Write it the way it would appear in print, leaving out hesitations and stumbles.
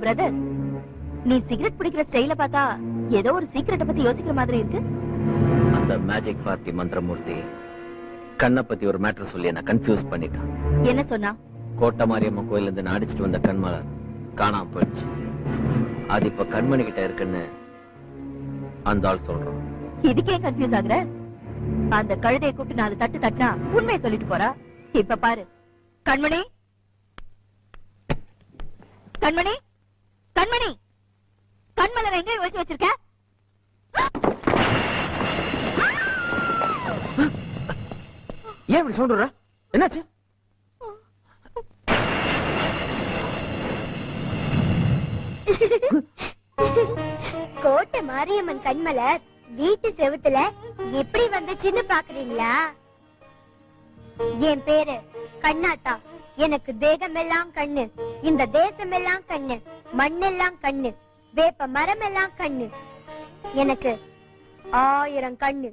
Brother, நீ cigarette பிடிக்கிற ஸ்டைல பார்த்தா ஏதோ ஒரு சீக்கிரட்டை பத்தி யோசிக்கிற மாதிரி இருக்கு. அந்த மேஜிக் பார்ட்டி மந்திரமூர்த்தி கண்ணை பத்தி ஒரு மேட்டர் சொல்லி என்ன கன்ஃபியூஸ் பண்ணிட்டான். என்ன சொன்னா? கோட்டை மாரியம்மன் கோயில இருந்து நான் அடிச்சுட்டு வந்த கண்மலை காணாம போயிடுச்சு. அது இப்ப கண்மணி கிட்ட இருக்குன்னு அந்த ஆள் சொல்றான். இதுக்கே கன்ஃபியூஸ் ஆகுற? அந்த கழுதையை கூப்பிட்டு 4 தட்டு தட்டினா உண்மையை சொல்லிட்டு போறா. இப்ப பாரு. கண்மணி, கண்மணி, கண்மணி, கண்மலரை எங்க ஒழிச்சு வச்சிருக்க? ஏன் இப்படி சொல்ற? என்னாச்சு? கோட்டை மாரியம்மன் கண்மலர் வீட்டு செவுத்துல எப்படி வந்துச்சுன்னு பாக்குறீங்களா? என் பேரு கண்ணாத்தா. எனக்கு தேகமெல்லாம் கண்ணு, இந்த தேசமெல்லாம் கண்ணு, மண்ணெல்லாம் கண்ணு, வேப்ப மரம் எல்லாம் கண்ணு, எனக்கு 1000 கண்ணு.